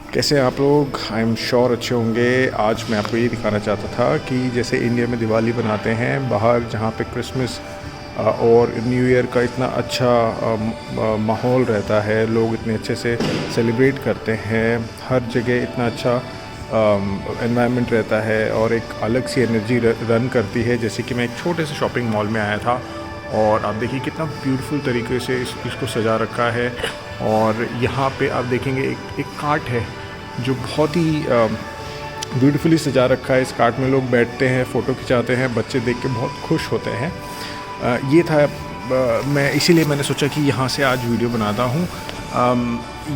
कैसे हैं आप लोग? आई एम श्योर अच्छे होंगे। आज मैं आपको ये दिखाना चाहता था कि जैसे इंडिया में दिवाली बनाते हैं, बाहर जहाँ पे क्रिसमस और न्यू ईयर का इतना अच्छा माहौल रहता है, लोग इतने अच्छे से सेलिब्रेट करते हैं, हर जगह इतना अच्छा एनवायरनमेंट रहता है और एक अलग सी एनर्जी रन करती है। जैसे कि मैं एक छोटे से शॉपिंग मॉल में आया था और आप देखिए कितना ब्यूटीफुल तरीके से इसको सजा रखा है। और यहाँ पे आप देखेंगे एक कार्ट है जो बहुत ही ब्यूटीफुली सजा रखा है। इस कार्ट में लोग बैठते हैं, फ़ोटो खिंचाते हैं, बच्चे देख के बहुत खुश होते हैं। ये था मैं इसीलिए मैंने सोचा कि यहाँ से आज वीडियो बनाता हूँ।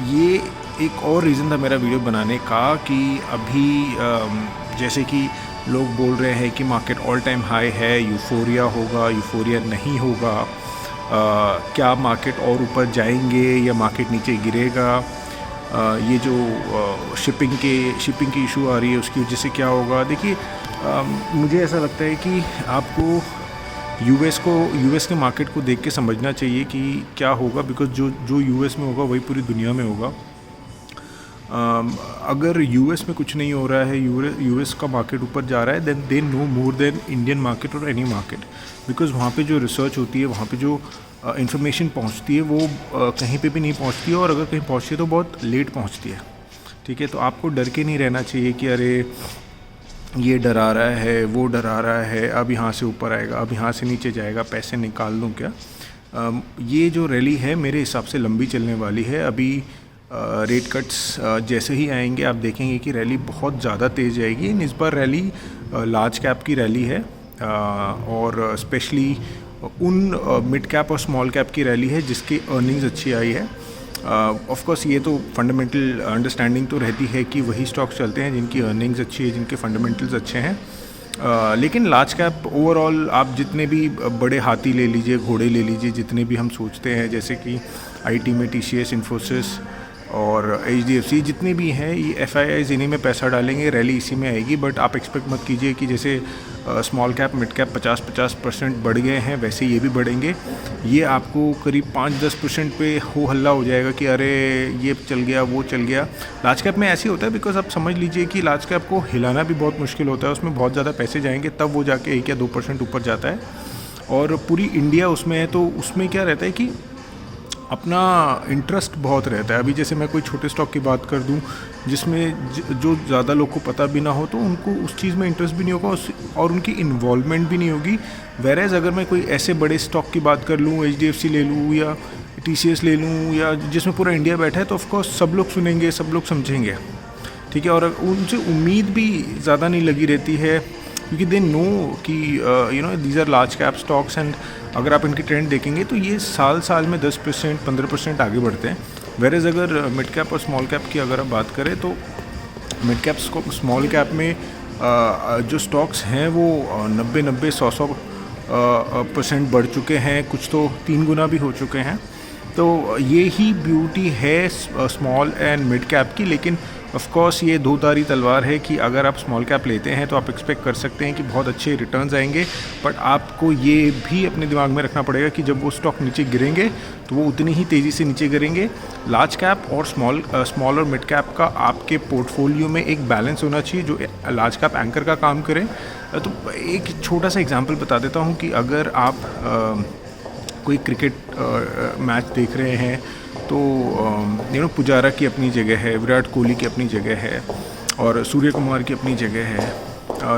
ये एक और रीज़न था मेरा वीडियो बनाने का कि अभी जैसे कि लोग बोल रहे हैं कि मार्केट ऑल टाइम हाई है, यूफोरिया होगा, यूफोरिया नहीं होगा, क्या मार्केट और ऊपर जाएंगे या मार्केट नीचे गिरेगा, ये जो शिपिंग की इशू आ रही है उसकी वजह से क्या होगा। देखिए मुझे ऐसा लगता है कि आपको यूएस के मार्केट को देख के समझना चाहिए कि क्या होगा, बिकॉज जो यूएस में होगा वही पूरी दुनिया में होगा। अगर यूएस में कुछ नहीं हो रहा है, यूएस का मार्केट ऊपर जा रहा है, then they know more than Indian market और एनी मार्केट, बिकॉज वहाँ पे जो रिसर्च होती है, वहाँ पे जो इंफॉर्मेशन पहुँचती है वो कहीं पे भी नहीं पहुँचती है, और अगर कहीं पहुँचती है तो बहुत लेट पहुँचती है। ठीक है, तो आपको डर के नहीं रहना चाहिए कि अरे ये डरा रहा है, वो डरा रहा है, अब यहाँ से ऊपर आएगा, अब यहाँ से नीचे जाएगा, पैसे निकाल लूँ क्या। ये जो रैली है मेरे हिसाब से लंबी चलने वाली है। अभी रेट कट्स जैसे ही आएंगे आप देखेंगे कि रैली बहुत ज़्यादा तेज़ जाएगी। इस बार रैली लार्ज कैप की रैली है और स्पेशली उन मिड कैप और स्मॉल कैप की रैली है जिसकी अर्निंग्स अच्छी आई है। ऑफ कोर्स ये तो फंडामेंटल अंडरस्टैंडिंग तो रहती है कि वही स्टॉक्स चलते हैं जिनकी अर्निंग्स अच्छी है, जिनके फंडामेंटल्स अच्छे हैं। लेकिन लार्ज कैप ओवरऑल आप जितने भी बड़े हाथी ले लीजिए, घोड़े ले लीजिए, जितने भी हम सोचते हैं, जैसे कि आईटी में टीसीएस, इन्फोसिस और एचडीएफसी जितने भी हैं, ये एफआईआईज इन्हीं में पैसा डालेंगे, रैली इसी में आएगी। बट आप एक्सपेक्ट मत कीजिए कि जैसे स्मॉल कैप मिड कैप 50% बढ़ गए हैं वैसे ये भी बढ़ेंगे। ये आपको करीब 5-10% पे हो हल्ला हो जाएगा कि अरे ये चल गया, वो चल गया। लार्ज कैप में ऐसे ही होता है, बिकॉज आप समझ लीजिए कि लार्ज कैप को हिलाना भी बहुत मुश्किल होता है, उसमें बहुत ज़्यादा पैसे जाएंगे तब वो जाके 1 या 2% ऊपर जाता है। और पूरी इंडिया उसमें है, तो उसमें क्या रहता है कि अपना इंटरेस्ट बहुत रहता है। अभी जैसे मैं कोई छोटे स्टॉक की बात कर दूं जिसमें जो ज़्यादा लोग को पता भी ना हो, तो उनको उस चीज़ में इंटरेस्ट भी नहीं होगा और उनकी इन्वॉल्वमेंट भी नहीं होगी। वेरेज अगर मैं कोई ऐसे बड़े स्टॉक की बात कर लूँ, एचडीएफसी ले लूँ या टीसीएस ले लूँ, या जिसमें पूरा इंडिया बैठा है, तो ऑफकोर्स सब लोग सुनेंगे, सब लोग समझेंगे। ठीक है, और उनसे उम्मीद भी ज़्यादा नहीं लगी रहती है क्योंकि दे नो कि these are large cap stocks. And अगर आप इनकी ट्रेंड देखेंगे तो ये साल में 10% 15% आगे बढ़ते हैं। वेरेज अगर मिड कैप और स्मॉल कैप की अगर आप बात करें तो मिड कैप स्मॉल कैप में जो स्टॉक्स हैं वो 90-100% बढ़ चुके हैं, कुछ तो 3 गुना भी हो चुके हैं। तो ये ही ब्यूटी है स्मॉल एंड मिड कैप की। लेकिन ऑफ कोर्स ये दो धारी तलवार है कि अगर आप स्मॉल कैप लेते हैं तो आप एक्सपेक्ट कर सकते हैं कि बहुत अच्छे रिटर्न्स आएंगे, बट आपको ये भी अपने दिमाग में रखना पड़ेगा कि जब वो स्टॉक नीचे गिरेंगे तो वो उतनी ही तेज़ी से नीचे गिरेंगे। लार्ज कैप और स्मॉल और मिड कैप का आपके पोर्टफोलियो में एक बैलेंस होना चाहिए जो लार्ज कैप एंकर का काम करे। तो एक छोटा सा एग्जाम्पल बता देता हूँ कि अगर आप कोई क्रिकेट मैच देख रहे हैं तो पुजारा की अपनी जगह है, विराट कोहली की अपनी जगह है, और सूर्य कुमार की अपनी जगह है,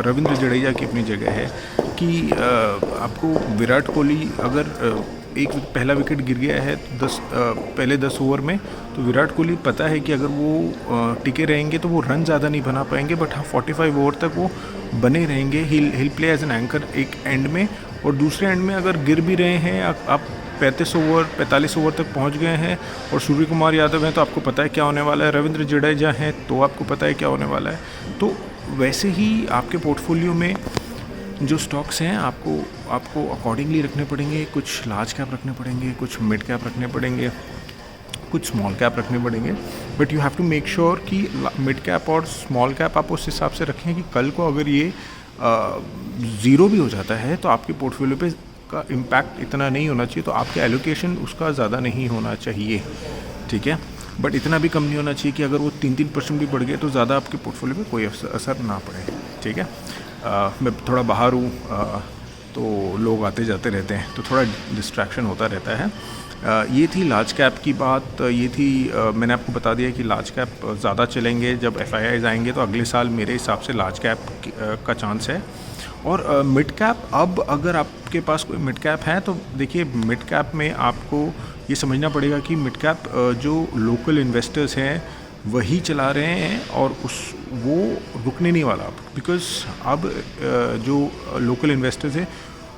रविंद्र जडेजा की अपनी जगह है। कि आपको विराट कोहली अगर पहला विकेट गिर गया है पहले 10 ओवर में, तो विराट कोहली पता है कि अगर वो टिके रहेंगे तो वो रन ज़्यादा नहीं बना पाएंगे, बट हाँ 45 ओवर तक वो बने रहेंगे। हिल प्ले एज एन एंकर एक एंड में, और दूसरे एंड में अगर गिर भी रहे हैं आप 45 ओवर तक पहुंच गए हैं और सूर्य कुमार यादव हैं तो आपको पता है क्या होने वाला है, रविंद्र जडेजा हैं तो आपको पता है क्या होने वाला है। तो वैसे ही आपके पोर्टफोलियो में जो स्टॉक्स हैं आपको अकॉर्डिंगली रखने पड़ेंगे। कुछ लार्ज कैप रखने पड़ेंगे, कुछ मिड कैप रखने पड़ेंगे, कुछ स्मॉल कैप रखने पड़ेंगे, but you have to make sure कि मिड कैप और स्मॉल कैप आप उस हिसाब से रखें कि कल को अगर ये ज़ीरो भी हो जाता है तो आपके पोर्टफोलियो पे उसका इम्पैक्ट इतना नहीं होना चाहिए, तो आपके एलोकेशन उसका ज़्यादा नहीं होना चाहिए, ठीक है। बट इतना भी कम नहीं होना चाहिए कि अगर वो 3% भी बढ़ गए तो ज़्यादा आपके पोर्टफोलियो में कोई असर ना पड़े, ठीक है। मैं थोड़ा बाहर हूँ, तो लोग आते जाते रहते हैं, तो थोड़ा डिस्ट्रैक्शन होता रहता है। ये थी लार्ज कैप की बात। ये थी मैंने आपको बता दिया कि लार्ज कैप ज़्यादा चलेंगे। जब FIIs आएंगे तो अगले साल मेरे हिसाब से लार्ज कैप का चांस है। और मिड कैप, अब अगर आपके पास कोई मिड कैप है तो देखिए, मिड कैप में आपको ये समझना पड़ेगा कि मिड कैप जो लोकल इन्वेस्टर्स हैं वही चला रहे हैं, और वो रुकने नहीं वाला अब, बिकॉज़ अब जो लोकल इन्वेस्टर्स हैं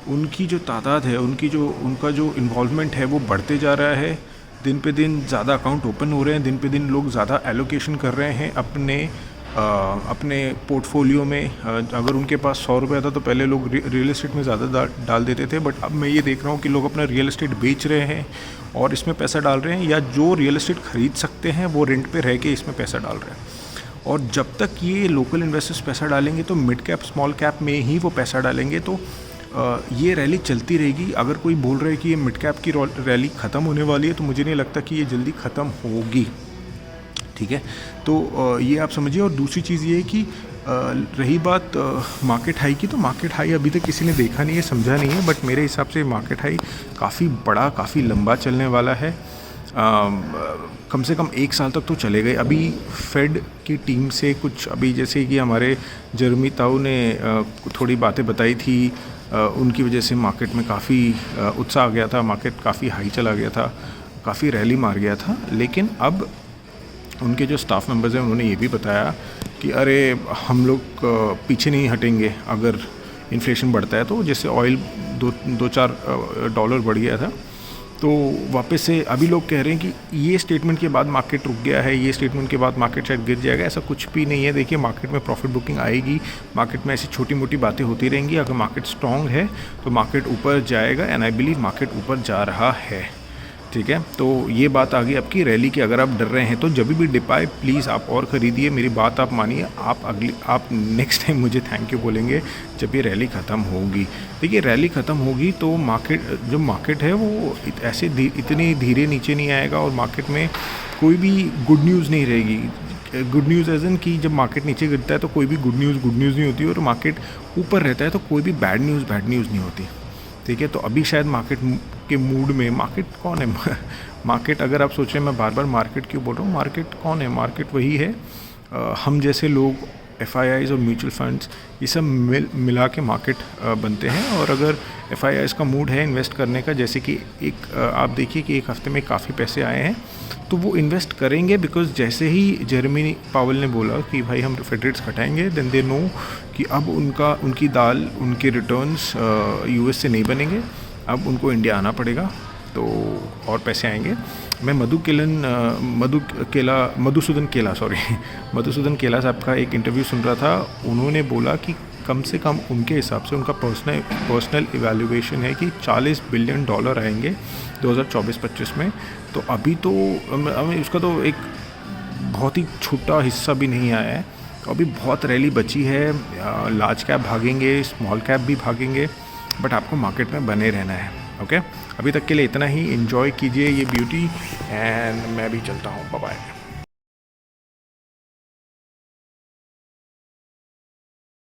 उनकी जो तादाद है, उनका जो इन्वॉल्वमेंट है वो बढ़ते जा रहा है। दिन पे दिन ज़्यादा अकाउंट ओपन हो रहे हैं, दिन पे दिन लोग ज़्यादा एलोकेशन कर रहे हैं अपने पोर्टफोलियो में। अगर उनके पास 100 रुपये था तो पहले लोग रियल एस्टेट में ज़्यादा डाल देते थे, बट अब मैं ये देख रहा हूँ कि लोग अपना रियल एस्टेट बेच रहे हैं और इसमें पैसा डाल रहे हैं, या जो रियल एस्टेट ख़रीद सकते हैं वो रेंट पे रह के इसमें पैसा डाल रहे हैं। और जब तक ये लोकल इन्वेस्टर्स पैसा डालेंगे तो मिड कैप स्मॉल कैप में ही वो पैसा डालेंगे, तो ये रैली चलती रहेगी। अगर कोई बोल रहा है कि ये मिड कैप की रैली ख़त्म होने वाली है, तो मुझे नहीं लगता कि ये जल्दी ख़त्म होगी, ठीक है। तो ये आप समझिए। और दूसरी चीज़ ये है कि रही बात मार्केट हाई की, तो मार्केट हाई अभी तक किसी ने देखा नहीं है, समझा नहीं है, बट मेरे हिसाब से मार्केट हाई काफ़ी बड़ा, काफ़ी लंबा चलने वाला है। कम से कम 1 साल तक तो चले गए। अभी फेड की टीम से कुछ, अभी जैसे कि हमारे जर्मी ताऊ ने थोड़ी बातें बताई थी, उनकी वजह से मार्केट में काफ़ी उत्साह आ गया था, मार्केट काफ़ी हाई चला गया था, काफ़ी रैली मार गया था। लेकिन अब उनके जो स्टाफ मेंबर्स हैं उन्होंने ये भी बताया कि अरे हम लोग पीछे नहीं हटेंगे अगर इन्फ्लेशन बढ़ता है। तो जैसे ऑयल 2-4 डॉलर बढ़ गया था, तो वापस से अभी लोग कह रहे हैं कि ये स्टेटमेंट के बाद मार्केट रुक गया है, ये स्टेटमेंट के बाद मार्केट शायद गिर जाएगा। ऐसा कुछ भी नहीं है। देखिए, मार्केट में प्रॉफिट बुकिंग आएगी, मार्केट में ऐसी छोटी मोटी बातें होती रहेंगी। अगर मार्केट स्ट्रॉन्ग है तो मार्केट ऊपर जाएगा, एंड आई बिलीव मार्केट ऊपर जा रहा है, ठीक है। तो ये बात आ गई आपकी रैली की। अगर आप डर रहे हैं तो जब भी डिप आए प्लीज़ आप और ख़रीदिए, मेरी बात आप मानिए। आप नेक्स्ट टाइम मुझे थैंक यू बोलेंगे जब ये रैली ख़त्म होगी। देखिए, रैली ख़त्म होगी तो मार्केट है वो ऐसे इतनी धीरे नीचे नहीं आएगा, और मार्केट में कोई भी गुड न्यूज़ नहीं रहेगी। गुड न्यूज़ एज इन कि जब मार्केट नीचे गिरता है तो कोई भी गुड न्यूज़ नहीं होती, और मार्केट ऊपर रहता है तो कोई भी बैड न्यूज़ नहीं होती, ठीक है। तो अभी शायद मार्केट के मूड में, मार्केट कौन है? मार्केट, अगर आप सोच रहे हैं मैं बार बार मार्केट क्यों बोल रहा हूँ, मार्केट कौन है? मार्केट वही है, हम जैसे लोग, FIIs और म्यूचुअल फंड्स, ये सब मिला के मार्केट बनते हैं। और अगर FIIs का मूड है इन्वेस्ट करने का, जैसे कि आप देखिए कि 1 हफ्ते में काफ़ी पैसे आए हैं, तो वो इन्वेस्ट करेंगे, बिकॉज जैसे ही जेरेमी पावेल ने बोला कि भाई हम फेड रेट्स घटाएंगे, देन दे नो कि अब उनकी दाल, उनके रिटर्न्स US से नहीं बनेंगे, अब उनको इंडिया आना पड़ेगा, तो और पैसे आएंगे। मैं मधुसूदन केला साहब का एक इंटरव्यू सुन रहा था। उन्होंने बोला कि कम से कम उनके हिसाब से उनका पर्सनल इवैल्यूएशन है कि $40 बिलियन आएंगे 2024-25 में। तो अभी तो उसका तो एक बहुत ही छोटा हिस्सा भी नहीं आया है। तो अभी बहुत रैली बची है। लार्ज कैप भागेंगे, स्मॉल कैप भी भागेंगे, बट आपको मार्केट में बने रहना है, ओके। अभी तक के लिए इतना ही। एंजॉय कीजिए ये ब्यूटी, एंड मैं भी चलता हूँ। Bye bye.